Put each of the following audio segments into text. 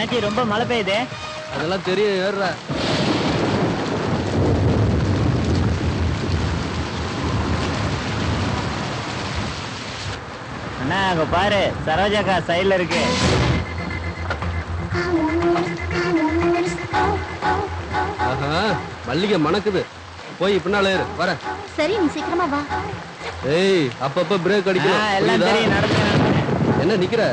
என்னாச்சு? ரொம்ப மழை பெய்யுது. அதெல்லாம் தெரியும், ஏறுற. அண்ணா அங்க பாரு, சரோஜாக்கா சைடுல இருக்கு. மல்லிகை மணக்குது. போய் பின்னால ஏறு. வர. சரி, நீ சீக்கிரமா வா. ஏய், அப்பப்ப பிரேக் அடிக்கணும். எல்லாம் தெரியும், நடந்து. என்ன நிக்கிற?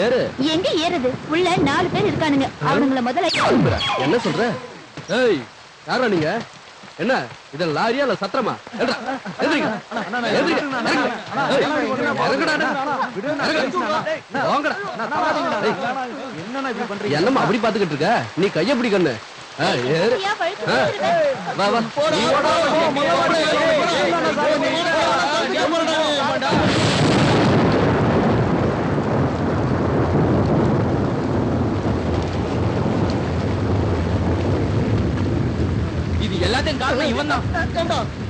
ஏறு. எங்க ஏறுது? உள்ள 4 பேர் இருக்கானுங்க. அவனுங்கள முதல்ல. என்ன சொல்ற? ஏய், யாரா நீங்க? என்ன இது லாரியா இல்ல சத்திரமா? என்னமா அப்படி பாத்துக்கிட்டு இருக்க? நீ கைய பிடி கண்ணு. வா வா. எல்லாத்தையும் காரணம் இவன் தான்.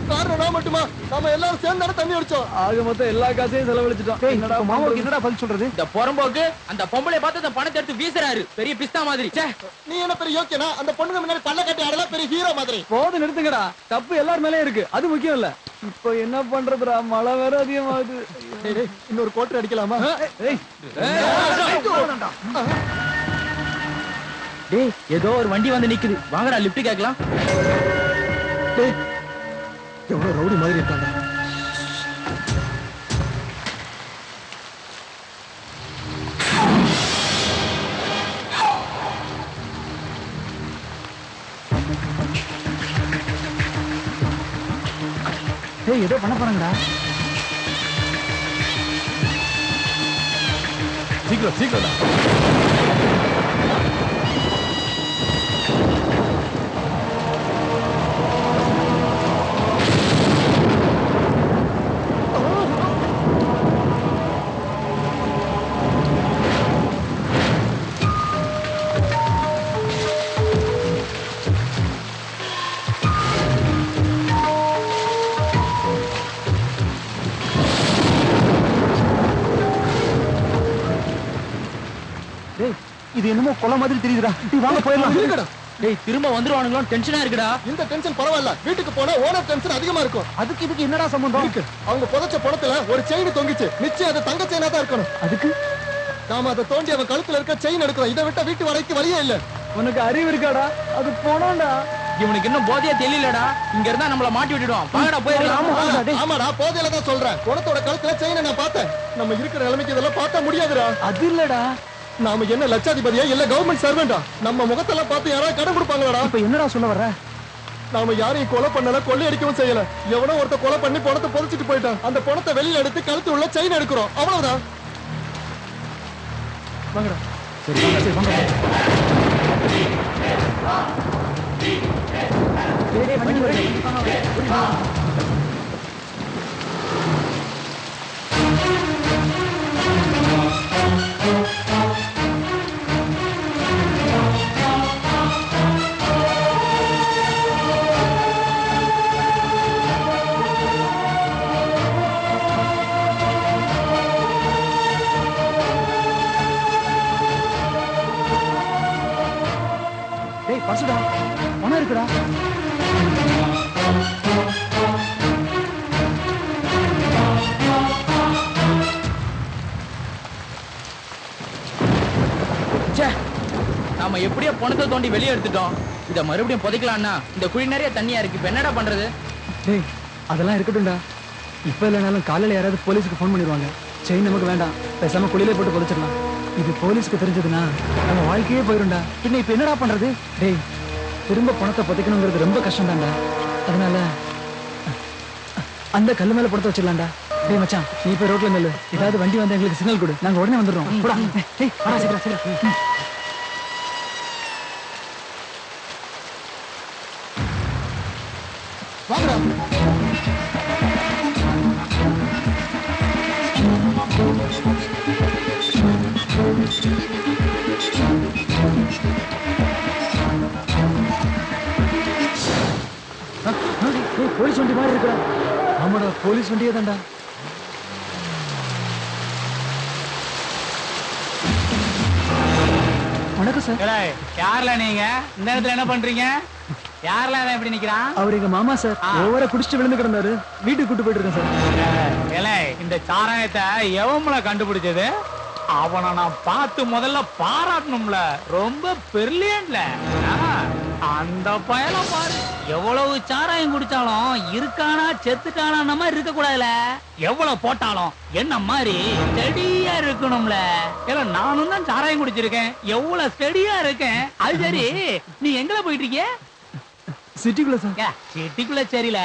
காரணம் நான் மட்டுமா? நாம எல்லாரும் சேர்ந்தானே தண்ணி அடிச்சோம். ஆக மொத்தம் எல்லா காசையும் செலவழிச்சிட்டோம். என்னடா மாமாவுக்கு என்னடா பதில் சொல்றது? இந்த புறம்போக்கு அந்த பொம்பளை பார்த்து அந்த பணத்தை எடுத்து வீசுறாரு. பெரிய பிஸ்தா மாதிரி. நீ என்ன பெரிய யோக்கியனா? அந்த பொண்ணுங்க முன்னாடி பல்ல கட்டி ஆடலாம் பெரிய ஹீரோ மாதிரி. போது நிறுத்துங்கடா. தப்பு எல்லார் மேலயும் இருக்கு. அது முக்கியம் இல்ல. இப்போ என்ன பண்றதுடா? மழை வேற அதிகமாகுது. இன்னொரு கோட்டர் அடிக்கலாமா? டேய், ஏதோ ஒரு வண்டி வந்து நிக்குது. வாங்கடா லிஃப்ட் கேட்கலாம். டேய், எவ்வளவு ரவுடி மாதிரி இருக்காண்டா. டேய், ஏதோ பண்ண போறாங்கடா. சீக்கிரம் சீக்கிரம்டா. இது என்னமோ கொலை மாதிரி தெரியுதுடா. நீ வாங்க போயிடலாம். இருக்கடா. டேய், திரும்ப வந்துருவானுங்களோ டென்ஷனா இருக்குடா. இந்த டென்ஷன் பரவாயில்ல. வீட்டுக்கு போனா ஓனர் டென்ஷன் அதிகமா இருக்கும். அதுக்கு இதுக்கு என்னடா சம்பந்தம்? அவங்க புதைச்ச பணத்துல ஒரு செயின் தொங்கிச்சு. நிச்சயம் அது தங்க செயினா தான் இருக்கணும். அதுக்கு நாம அதை தோண்டி அவன் கழுத்துல இருக்க செயின் எடுக்கிறோம். இதை விட்ட வீட்டு வரைக்கும் வழியே இல்ல. உனக்கு அறிவு இருக்காடா? அது போனோம்டா. இவனுக்கு இன்னும் போதையா தெரியலடா. இங்க இருந்தா நம்மள மாட்டி விட்டுடுவான். வாங்கடா போயிடலாம். ஆமாடா, போதையில தான் சொல்றேன். குணத்தோட கழுத்துல செயினை நான் பார்த்தேன். நம்ம இருக்கிற நிலைமைக்கு இதெல்லாம் பார்க்க முடியாதுடா. அது இல்லடா. நாம என்ன லட்சாதிபதியா இல்ல கவர்மெண்ட் சர்வெண்டா? நம்ம முகத்தெல்லாம் பார்த்து யாராவது கடன் கொடுப்பாங்களாடா? இப்ப என்னடா சொல்ல வர? நாம யாரையும் கொலை பண்ணல, கொள்ளையடிக்கவும் செய்யல. எவனோ ஒருத்த கொலை பண்ணி பணத்தை புதைச்சிட்டு போயிட்டான். அந்த பணத்தை வெளியில எடுத்து கழுத்து உள்ள செயின் எடுக்கிறோம். அவ்வளவுதான். வாங்கடா. சரி சரி வாங்க. டேய் வண்டி வருது. டேய் பசுடா. பணம் இருக்குடா. நாம எப்படியோ பணத்தை தோண்டி வெளியே எடுத்துட்டோம். இத மறுபடியும் புதைக்கலாம்னா இந்த குழி நிறைய தண்ணியா இருக்கு. இப்ப என்னடா பண்றது? டேய், அதெல்லாம் இருக்கட்டும்டா. இப்ப இல்லைனாலும் காலையில யாராவது போலீஸுக்கு ஃபோன் பண்ணிடுவாங்க. செயின் நமக்கு வேண்டாம். பேசாம குழியிலே போட்டு புதைச்சிடலாம். இது போலீஸ்க்கு தெரிஞ்சதுன்னா நம்ம வாழ்க்கையே போயிரும்டா. பின்ன இப்ப என்னடா பண்றது? டேய், திரும்ப பணத்தை புதைக்கணுங்கிறது ரொம்ப கஷ்டம் தான்டா. அதனால அந்த கல்லு மேல பணத்தை வச்சிடலாம்டா. டேய் மச்சான், நீ இப்ப ரோட்ல நில்லு. ஏதாவது வண்டி வந்து எங்களுக்கு சிக்னல் கொடு. நாங்க உடனே வந்துடுறோம். டேய் வாடா சீக்கிரம் சீக்கிரம். வாங்கடா. போலீஸ் வண்டி மாதிரி இருக்கா? ஆமாடா, போலீஸ் வண்டியே தான்டா. வணக்கம் சார். யாருல நீங்க இந்த இடத்துல என்ன பண்றீங்க? யாருல எப்படி நிக்கிறான்? அவர் எங்க மாமா சார். ஓவரா குடிச்சிட்டு விழுந்து கிடந்தாரு. வீட்டுக்கு கூட்டு போயிட்டு இருக்கேன் சார். இந்த சாராயத்தை எவன்ல கண்டுபிடிச்சது? அவனை நான் பார்த்து முதல்ல பாராட்டணும்ல. ரொம்ப பிரில்லியன்ட்ல. அந்த பயல பாரு, எவ்வளவு சாராயம் குடிச்சாலும் இருக்கானா செத்துட்டானா நம்ம இருக்க கூடாதுல. எவ்வளவு போட்டாலும் என்ன மாதிரி ஸ்டெடியா இருக்கணும்ல. ஏன்னா நானும் தான் சாராயம் குடிச்சிருக்கேன், எவ்வளவு ஸ்டெடியா இருக்கேன். அது சரி, நீ எங்கல போயிட்டு இருக்கிய? சிட்டிக்குள்ள சார். சிட்டிக்குள்ள சரியில்ல,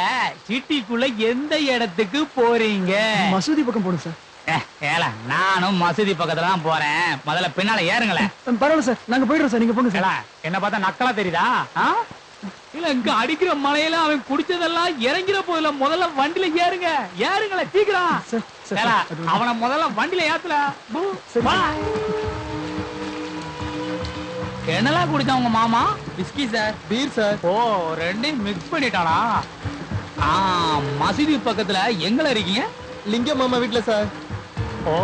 சிட்டிக்குள்ள எந்த இடத்துக்கு போறீங்க? மசூதி பக்கம் போடும் சார். நானும் மசூதி பக்கத்துல தான் போறேன். முதல்ல பின்னால ஏறுங்களேன். பரவாயில்ல சார், நாங்க போயிடுறோம் சார். நீங்க போங்க சார். என்ன பார்த்தா நக்கலா தெரியுதா? இல்ல இங்க அடிக்கிற மலையில அவன் குடிச்சதெல்லாம் இறங்கிற போதுல முதல்ல வண்டியில ஏறுங்க. ஏறுங்களே சீக்கிரம். அவனை முதல்ல வண்டியில ஏத்துல. என்னெல்லாம் குடிச்சா உங்க மாமா? Whisky sir, beer sir. ஓ, ரெண்டையும் மிக்ஸ் பண்ணிட்டானா? மசூதி பக்கத்துல எங்கள இருக்கீங்க? லிங்கம் மாமா வீட்டுல சார். ஓ,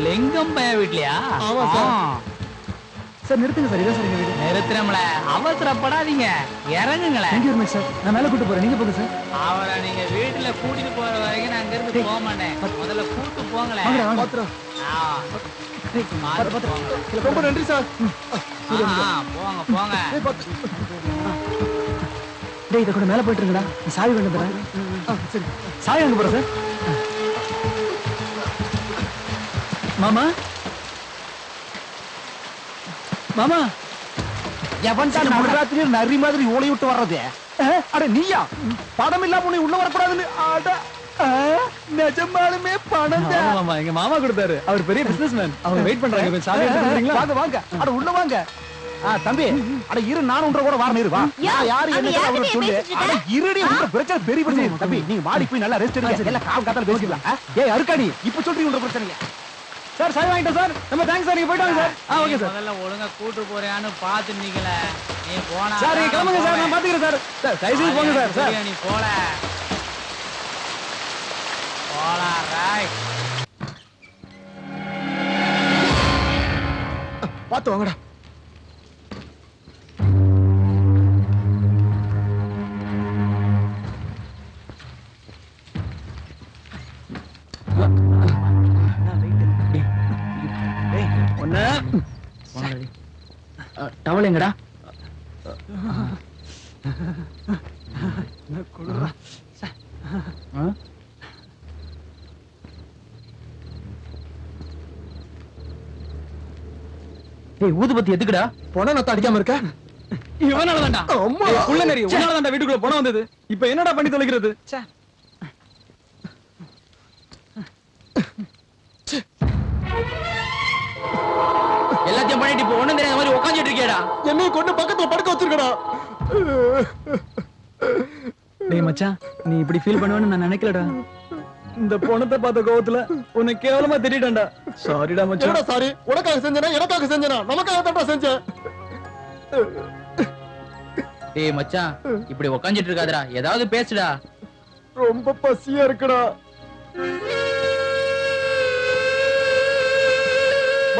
லிங்கம் பைய வீட்லயா? ஆமா சார். சார் நிறுத்துங்க சார். இதான் சார் எங்க வீடு. நிறுத்துறோம்ல, அவசரப்படாதீங்க, இறங்குங்களேன். Thank you very much sir. நான் மேல கூட்டு போறேன், நீங்க போங்க சார். அவரை நீங்க வீட்டுல கூட்டிட்டு போற வரைக்கும் நான் அங்க இருந்து போக மாட்டேன். முதல்ல கூட்டு போங்களேன். பாத்துறோம். போங்க ரொம்ப நன்றி சார். போங்க. டேய், இத கூட மேல போயிட்டு இருங்கடா. சாவி கொண்டு போறேன். சரி, சாவி வாங்க போறேன் சார். மாமா மாமா, எவன் தான் நடுராத்திரியில் நரி மாதிரி ஓலை விட்டு வர்றது? அட நீயா? பணம் இல்லாம உன்னை உள்ள வரக்கூடாதுன்னு. அட நிஜமாலுமே பணம் தான். மாமா, எங்க மாமா கொடுத்தாரு. அவர் பெரிய பிசினஸ்மேன். அவங்க வெயிட் பண்றாங்க. கொஞ்சம் சாவி எடுத்து கொடுக்குறீங்களா? வாங்க வாங்க. அட உள்ள வாங்க. தம்பி, அட இரு, நானும் உன்ற கூட வரணும். இரு வா. யாரு என்ன அவரு சொல்லு. அட இருடி, உங்க பிரச்சனை பெரிய பிரச்சனை. தம்பி, நீங்க மாடி போய் நல்லா ரெஸ்ட் எடுங்க. எல்லாம் காவ காத்தால பேசிக்கலாம். ஏய் அருக்காணி, இப்ப சொல்றீங்க உங்க பிரச்சனைங்க. சார், சாவி வாங்கிட்டோம் சார். நம்ம தேங்க்ஸ் சார். நீங்க போயிட்டு வாங்க சார். Okay sir. முதல்ல ஒழுங்கா கூட்டு போறியான்னு பாத்து நிக்கல. நீ போனா சார், நீங்க கிளம்புங்க சார். நான் பாத்துக்கிறேன் சார். சார், தயவு போங்க சார். சார், நீ போல ரைட். பாத்து வாங்கடா. டவல் எங்கடா? ஊதுபத்தி எதுக்குடா? பணம் நத்த அடிக்காம இருக்க? இவனாலதான்டா. அம்மா. உள்ள நெறி. உன்னாலதான்டா வீட்டுக்குள்ள பணம் வந்தது. இப்போ என்னடா பண்ணி தொலைக்கிறது? எல்லாத்தையும் பண்ணிட்டு இப்போ ஒண்ணும் தெரியாத மாதிரி உட்கார்ந்துட்டு இருக்கேடா. என்னைய கொண்டு பக்கத்துல படுக்க வச்சிருக்கடா. டேய் மச்சான், நீ இப்படி ஃபீல் பண்ணுவேன்னு நான் நினைக்கலடா. இந்த பணத்தை பார்த்த கோவத்துல உன்னை கேவலமா திட்டிட்டேன்டா. சாரிடா மச்சான். என்னடா சாரி? உனக்காக செஞ்சனா, எனக்காக செஞ்சனா? நமக்காக தான் செஞ்சேன். டேய் மச்சான், இப்படி உட்கார்ந்துட்டு இருக்காதடா, ஏதாவது பேசுடா. ரொம்ப பசியா இருக்குடா.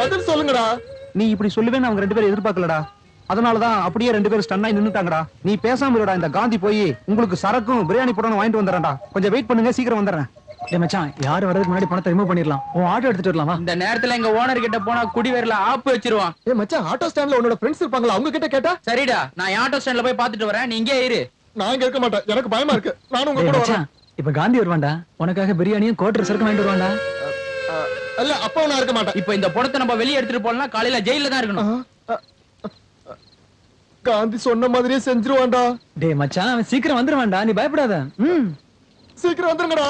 பதில் சொல்லுங்கடா. நீ இப்படி சொல்லுவேன்னு அவங்க 2 பேரும் எதிர்பார்க்கலடா. அதனாலதான் அப்படியே 2 பேரும் ஸ்டன் ஆகி நின்னுட்டாங்கடா. நீ பேசாம இருடா. இந்த காந்தி போய் உங்களுக்கு சரக்கும் பிரியாணி போடணும் வாங்கிட்டு வந்துடுறேன்டா. கொஞ்சம் வெயிட் பண்ணுங்க, சீக்கிரம் வந்துடுறேன். டேய் மச்சான், யார் வரதுக்கு முன்னாடி பணத்தை ரிமூவ் பண்ணிரலாம். உன் ஆட்டோ எடுத்துட்டு வரலாமா? இந்த நேரத்துல எங்க ஓனர் கிட்ட போனா குடிவேர்ல ஆப்பு வச்சிருவான். ஏ மச்சான், ஆட்டோ ஸ்டாண்ட்ல உன்னோட ஃப்ரெண்ட்ஸ் இருப்பாங்களா? அவங்க கிட்ட கேட்டா? சரிடா, நான் ஆட்டோ ஸ்டாண்ட்ல போய் பாத்துட்டு வரேன். நீ இங்கே இரு. நான் இங்க இருக்க மாட்டேன், எனக்கு பயமா இருக்கு. நானும் உங்க டேய் கூட வரேன். மச்சான், இப்ப காந்தி வருவான்டா. உனக்காக பிரியாணியும் கோட்டர் சரக்கு வாங்கிட்டு வருவான்டா. இல்ல, அப்போ நான் இருக்க மாட்டேன். இப்போ இந்த பணத்தை நம்ம வெளியே எடுத்துட்டு போனா காலையில ஜெயில தான் இருக்கணும். காந்தி சொன்ன மாதிரியே செஞ்சிருவான்டா. டேய் மச்சான், அவன் சீக்கிரம் வந்துருவான்டா. நீ பயப்படாத. சீக்கிரம் வந்துருங்கடா.